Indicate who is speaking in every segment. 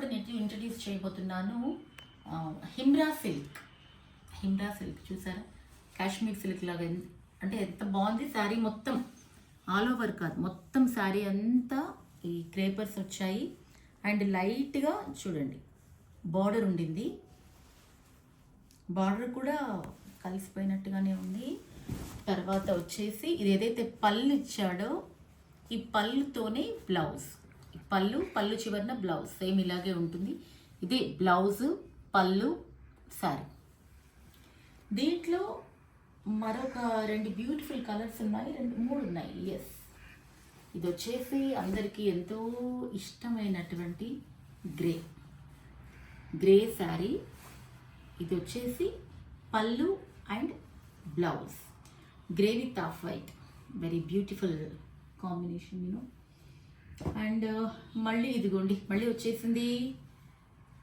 Speaker 1: ఇప్పుడు నేను ఇంట్రడ్యూస్ చేయబోతున్నాను హిమ్రా సిల్క్. హిమ్రా సిల్క్ చూసారా, కాశ్మీర్ సిల్క్ లాగా అంటే ఎంత బాగుంది. శారీ మొత్తం ఆల్ ఓవర్ కాదు, మొత్తం శారీ అంతా ఈ క్రేపర్స్ వచ్చాయి. అండ్ లైట్గా చూడండి బార్డర్ ఉండింది, బార్డర్ కూడా కలిసిపోయినట్టుగానే ఉంది. తర్వాత వచ్చేసి ఇది ఏదైతే పళ్ళు ఇచ్చాడో ఈ పళ్ళుతోనే బ్లౌజ్, పళ్ళు చివరిన బ్లౌజ్ సేమ్ ఇలాగే ఉంటుంది. ఇది బ్లౌజు, పళ్ళు, శారీ. దీంట్లో మరొక 2 బ్యూటిఫుల్ కలర్స్ ఉన్నాయి, 3 ఉన్నాయి. ఎస్, ఇది వచ్చేసి అందరికీ ఎంతో ఇష్టమైనటువంటి గ్రే శారీ. ఇది వచ్చేసి pallu and blouse, grey with off white, very beautiful combination you know. And మళ్ళీ ఇదిగోండి, మళ్ళీ వచ్చేసింది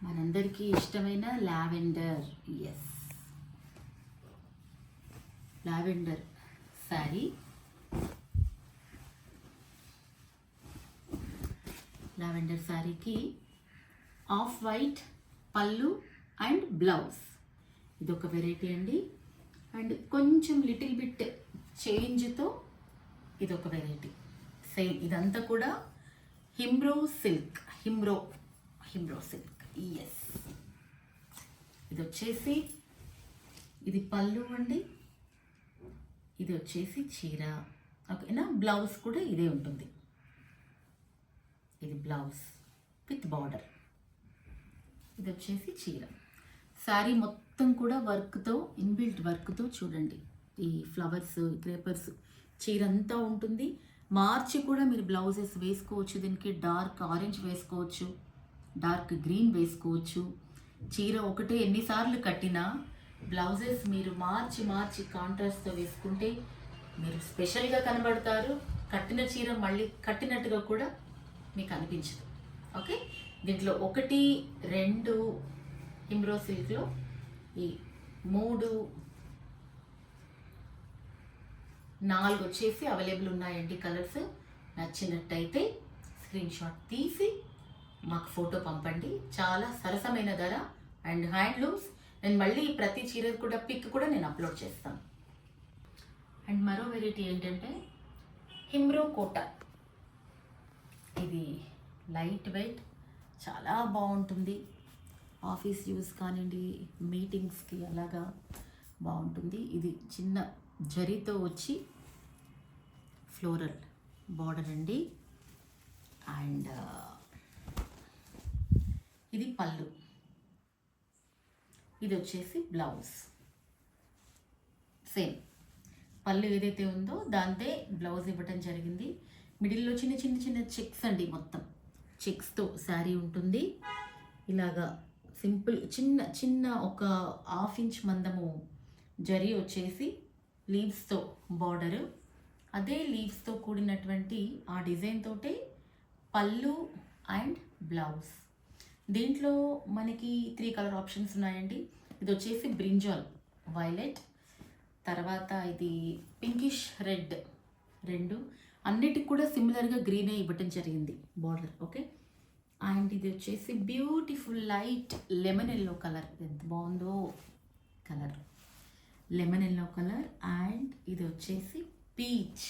Speaker 1: మనందరికీ ఇష్టమైన lavender. Yes, lavender sari. Lavender శారీకి off white pallu and blouse. ఇది ఒక వెరైటీ అండి. అండ్ కొంచెం లిటిల్ బిట్ చేంజ్తో ఇది ఒక వెరైటీ. సేమ్ ఇదంతా కూడా హిమ్రో సిల్క్, హిమ్రో సిల్క్. ఎస్, ఇది వచ్చేసి ఇది పళ్ళు అండి, ఇది వచ్చేసి చీర. ఓకేనా, బ్లౌజ్ కూడా ఇదే ఉంటుంది. ఇది బ్లౌజ్ విత్ బార్డర్, ఇది వచ్చేసి చీర. శారీ మొత్తం కూడా వర్క్తో, ఇన్బిల్ట్ వర్క్తో చూడండి. ఈ ఫ్లవర్స్, క్రేపర్స్, చీర అంతా ఉంటుంది. మార్చి కూడా మీరు బ్లౌజెస్ వేసుకోవచ్చు. దీనికి డార్క్ ఆరెంజ్ వేసుకోవచ్చు, డార్క్ గ్రీన్ వేసుకోవచ్చు. చీర ఒకటే ఎన్నిసార్లు కట్టినా బ్లౌజెస్ మీరు మార్చి కాంట్రాస్ట్తో వేసుకుంటే మీరు స్పెషల్గా కనబడతారు. కట్టిన చీర మళ్ళీ కట్టినట్టుగా కూడా మీకు అనిపించదు. ఓకే, దీంట్లో 1, 2 హిమ్రో సిల్క్లో ఈ 3, 4 వచ్చేసి అవైలబుల్ ఉన్నాయండి కలర్స్. నచ్చినట్టయితే స్క్రీన్ షాట్ తీసి మాకు ఫోటో పంపండి. చాలా సరసమైన ధర అండ్ హ్యాండ్లూమ్స్. నేను మళ్ళీ ప్రతి చీర కూడా పిక్ కూడా నేను అప్లోడ్ చేస్తాను. అండ్ మరో వెరైటీ ఏంటంటే హిమ్రో కోటా. ఇది లైట్ వెయిట్, చాలా బాగుంటుంది. ఆఫీస్ యూస్ కానివ్వండి, మీటింగ్స్కి అలాగా బాగుంటుంది. ఇది చిన్న జరీతో వచ్చి ఫ్లోరల్ బార్డర్ అండి. అండ్ ఇది పళ్ళు, ఇది వచ్చేసి బ్లౌజ్. సేమ్ పళ్ళు ఏదైతే ఉందో దాంతే బ్లౌజ్ ఇవ్వటం జరిగింది. మిడిల్లో చిన్న చెక్స్ అండి, మొత్తం చెక్స్తో శారీ ఉంటుంది. ఇలాగా సింపుల్ చిన్న ఒక 1/2 ఇంచ్ మందము జరీ వచ్చేసి లీవ్స్తో బార్డరు. అదే లీవ్స్తో కూడినటువంటి ఆ డిజైన్ తోటే పళ్ళు అండ్ బ్లౌజ్. దీంట్లో మనకి 3 కలర్ ఆప్షన్స్ ఉన్నాయండి. ఇది వచ్చేసి బ్రింజాల్ వైలెట్, తర్వాత ఇది పింకిష్ రెడ్, 2 అన్నిటికి కూడా సిమిలర్గా గ్రీనే ఇవ్వటం జరిగింది బార్డర్. ఓకే, అండ్ ఇది వచ్చేసి beautiful light lemon yellow colour. ఎంత బాగుందో colour, lemon yellow colour. And ఇది వచ్చేసి పీచ్.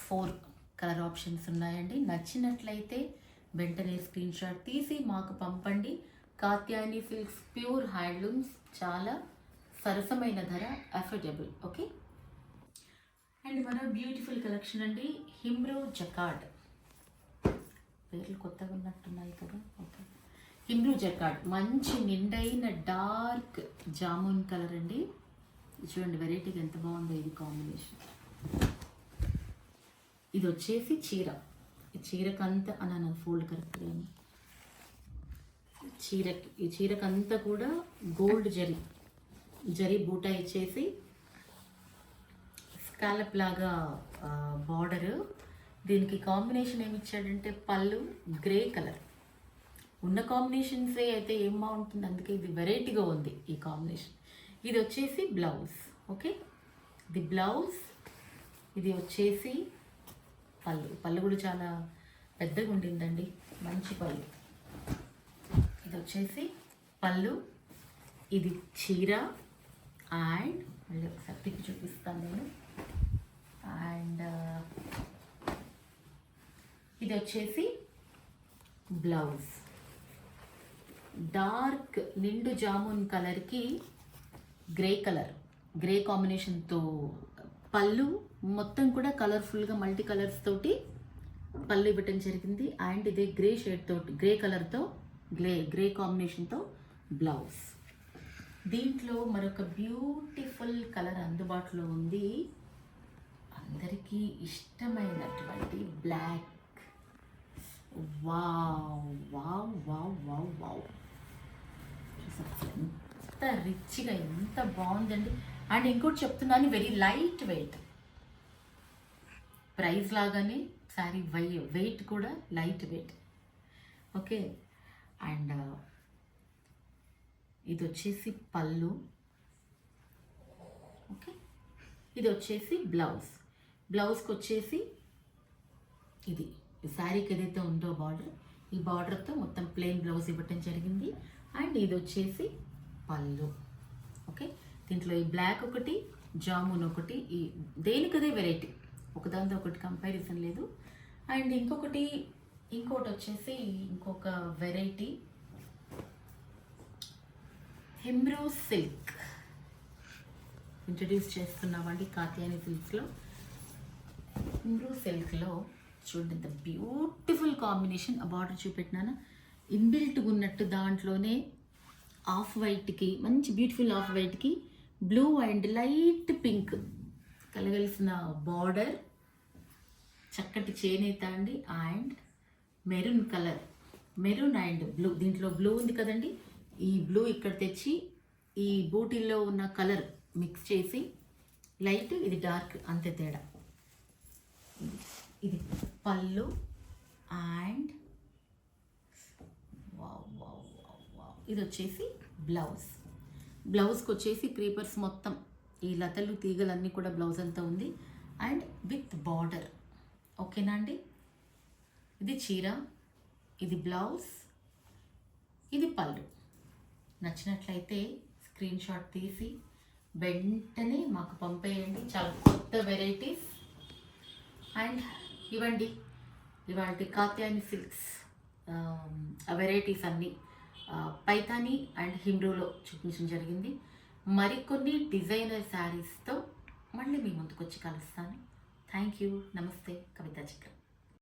Speaker 1: 4 కలర్ ఆప్షన్స్ ఉన్నాయండి. నచ్చినట్లయితే వెంటనే స్క్రీన్ షాట్ తీసి మాకు పంపండి. కాత్యాయని సిల్క్స్ ప్యూర్ హ్యాండ్లూమ్స్, చాలా సరసమైన ధర, అఫోర్డబుల్. ఓకే, అండ్ మరో బ్యూటిఫుల్ కలెక్షన్ అండి హిమ్రో జకార్డ్. పేర్లు కొత్తగా ఉన్నట్టున్నాయి కదా. ఓకే, హిమ్రో జకార్డ్ మంచి నిండైన డార్క్ జామున్ కలర్ అండి. చూడండి వెరైటీగా ఎంత బాగుందో ఇది కాంబినేషన్. ఇది వచ్చేసి చీర, చీరకంతా అన్న ఫోల్డ్ కరెక్ట్గా, ఈ చీరకంతా కూడా గోల్డ్ జరీ బూటా ఇచ్చేసి స్కాలప్ లాగా బార్డరు. దీనికి కాంబినేషన్ ఏమి ఇచ్చాడంటే పళ్ళు గ్రే కలర్. ఉన్న కాంబినేషన్సే అయితే ఏం బాగుంటుంది, అందుకే ఇది వెరైటీగా ఉంది ఈ కాంబినేషన్. ఇది వచ్చేసి బ్లౌజ్. ఓకే, ఇది బ్లౌజ్, ఇది వచ్చేసి పళ్ళు కూడా చాలా పెద్దగా ఉండిందండి. మంచి పళ్ళు. ఇది వచ్చేసి పళ్ళు, ఇది చీర. అండ్ మళ్ళీ ఒకసారి తిప్పి చూపిస్తాను నేను. అండ్ ఇది వచ్చేసి బ్లౌజ్. డార్క్ నిండు జామున్ కలర్కి గ్రే కాంబినేషన్తో పళ్ళు మొత్తం కూడా కలర్ఫుల్గా మల్టీ కలర్స్ తోటి పళ్ళు ఇవ్వటం జరిగింది. అండ్ ఇది గ్రే షేడ్ తోటి గ్రే కలర్తో గ్రే కాంబినేషన్తో బ్లౌజ్. దీంట్లో మరొక బ్యూటిఫుల్ కలర్ అందుబాటులో ఉంది, అందరికీ ఇష్టమైనటువంటి black. Wow wow wow wow wow, ఎంత రిచ్గా ఎంత బాగుందండి. అండ్ ఇంకోటి చెప్తున్నాను, వెరీ లైట్ వెయిట్. ప్రైస్ లాగానే శారీ వెయిట్ కూడా లైట్ వెయిట్. ఓకే. అండ్ ఇది వచ్చేసి పళ్ళు. ఓకే. ఇది వచ్చేసి బ్లౌజ్కి వచ్చేసి ఇది శారీకి ఏదైతే ఉందో బార్డర్, ఈ బార్డర్తో మొత్తం ప్లెయిన్ బ్లౌజ్ ఇవ్వటం జరిగింది. అండ్ ఇది వచ్చేసి పళ్ళు. ఓకే. దీంట్లో ఈ బ్లాక్ ఒకటి, జామున్ ఒకటి, ఈ దేనికదే వెరైటీ, ఒకదాంతో ఒకటి కంపారిజన్ లేదు. అండ్ ఇంకొకటి వచ్చేసి ఇంకొక వెరైటీ హిమ్రూ సిల్క్ ఇంట్రడ్యూస్ చేస్తున్నామండి కాత్యాయని సిల్క్స్లో. హిమ్రూ సిల్క్లో చూడండి ఎంత బ్యూటిఫుల్ కాంబినేషన్. ఆ బార్డర్ చూపెట్టినాను, ఇన్బిల్ట్గా ఉన్నట్టు దాంట్లోనే ఆఫ్ వైట్కి మంచి బ్యూటిఫుల్ ఆఫ్ వైట్కి బ్లూ అండ్ లైట్ పింక్ కలగలిసిన బార్డర్, చక్కటి చేనేత అండి. And maroon colour, maroon and blue, దీంట్లో బ్లూ ఉంది కదండి, ఈ బ్లూ ఇక్కడ తెచ్చి ఈ బూటీల్లో ఉన్న కలర్ మిక్స్ చేసి లైట్, ఇది డార్క్, అంతే తేడా. ఇది పళ్ళు. And wow wow wow wow, ఇది వచ్చేసి బ్లౌజ్కి వచ్చేసి క్రీపర్స్ మొత్తం, ఈ లతలు తీగలన్నీ కూడా బ్లౌజ్ అంతా ఉంది. And with border. ఓకేనా అండి. ఇది చీర, ఇది బ్లౌజ్, ఇది పళ్ళు. నచ్చినట్లయితే స్క్రీన్ షాట్ తీసి వెంటనే మాకు పంపేయండి. చాలా కొత్త వెరైటీస్. అండ్ ఇవ్వండి ఇవాళ కాత్యాయని సిల్క్స్ వెరైటీస్ అన్నీ పైతాని అండ్ హిమ్రూలో చూపించడం జరిగింది. మరికొన్ని డిజైనర్ శారీస్తో మళ్ళీ మీ ముందుకు వచ్చి కలుస్తాను. Thank you. నమస్తే. కవితా చక్రం.